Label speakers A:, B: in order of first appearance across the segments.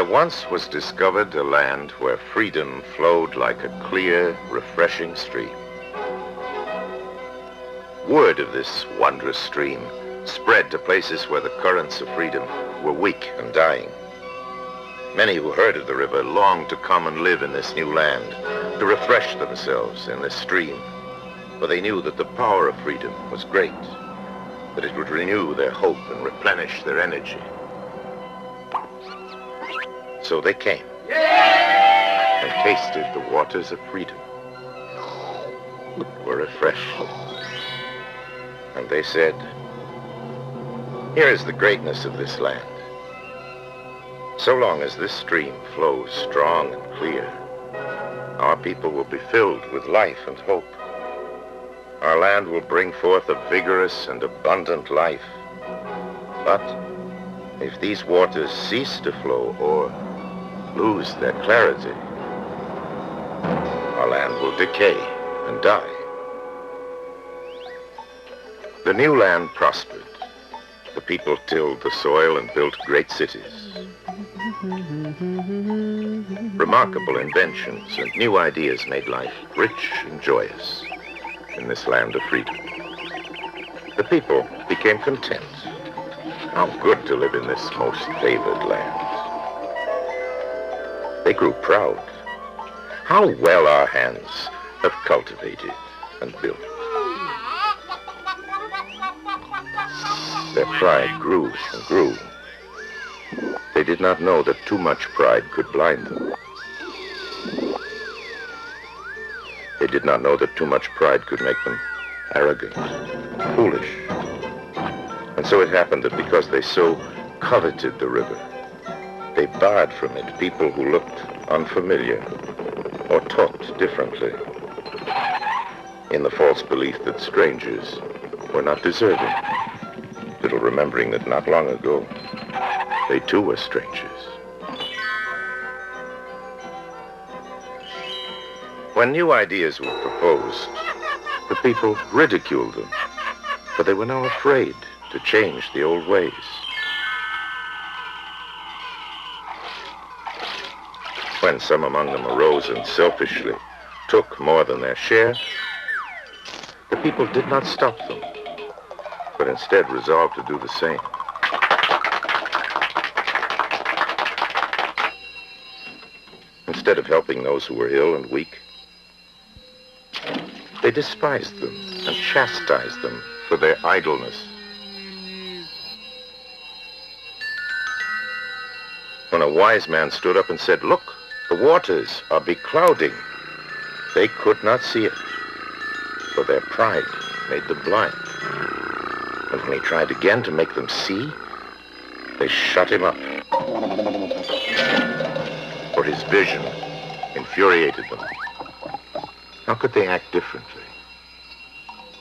A: once was discovered a land where freedom flowed like a clear, refreshing stream. Word of this wondrous stream spread to places where the currents of freedom were weak and dying. Many who heard of the river longed to come and live in this new land, to refresh themselves in this stream, for they knew that the power of freedom was great, that it would renew their hope and replenish their energy. So they came and tasted the waters of freedom, were refreshed, and they said, "Here is the greatness of this land. So long as this stream flows strong and clear, our people will be filled with life and hope. Our land will bring forth a vigorous and abundant life. But if these waters cease to flow or lose their clarity, our land will decay and die." The new land prospered. The people tilled the soil and built great cities. Remarkable inventions and new ideas made life rich and joyous in this land of freedom. The people became content. How good to live in this most favored land. They grew proud. How well our hands have cultivated and built. Their pride grew and grew. They did not know that too much pride could blind them. They did not know that too much pride could make them arrogant, foolish. And so it happened that because they so coveted the river, they barred from it people who looked unfamiliar or talked differently, in the false belief that strangers were not deserving, little remembering that not long ago, they too were strangers. When new ideas were proposed, the people ridiculed them, but they were now afraid to change the old ways. When some among them arose and selfishly took more than their share, the people did not stop them, but instead resolved to do the same. Instead of helping those who were ill and weak, they despised them and chastised them for their idleness. When a wise man stood up and said, "Look, the waters are beclouding," they could not see it, for their pride made them blind. And when he tried again to make them see, they shut him up. For his vision infuriated them. How could they act differently?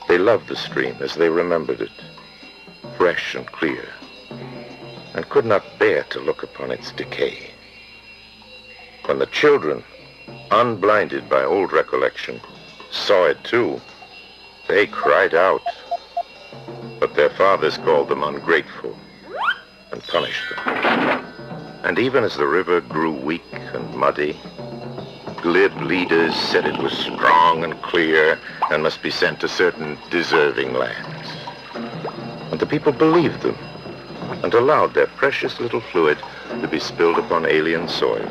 A: They loved the stream as they remembered it, fresh and clear, and could not bear to look upon its decay. When the children, unblinded by old recollection, saw it too, they cried out, but their fathers called them ungrateful and punished them. And even as the river grew weak and muddy, glib leaders said it was strong and clear and must be sent to certain deserving lands. And the people believed them and allowed their precious little fluid to be spilled upon alien soil.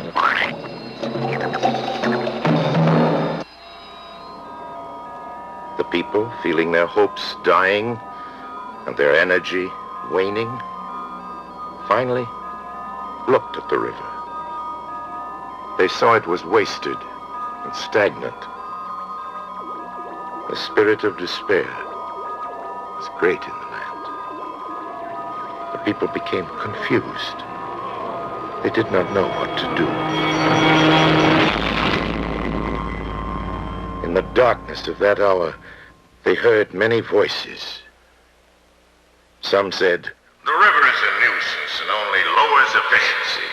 A: The people, feeling their hopes dying and their energy waning, finally looked at the river. They saw it was wasted and stagnant. The spirit of despair was great in the land. The people became confused. They did not know what to do. In the darkness of that hour, they heard many voices. Some said, "The river is a nuisance and only lowers efficiency.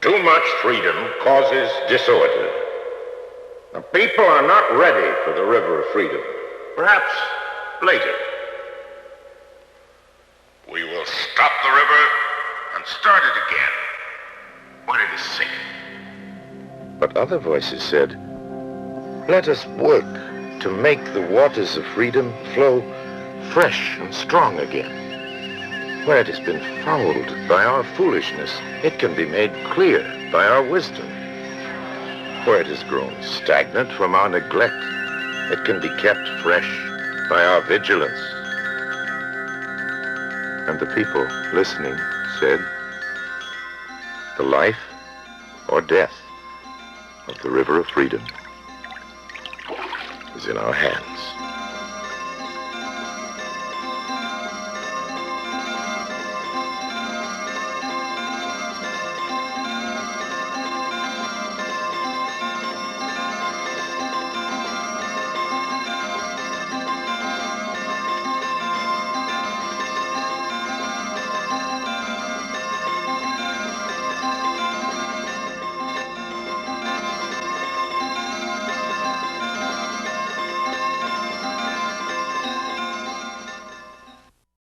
A: Too much freedom causes disorder. The people are not ready for the river of freedom. Perhaps later. We will stop the river and start it again. is sick. But other voices said, let us work to make the waters of freedom flow fresh and strong again. Where it has been fouled by our foolishness, it can be made clear by our wisdom. Where it has grown stagnant from our neglect, it can be kept fresh by our vigilance. And the people listening said, the life or death of the river of freedom is in our hands.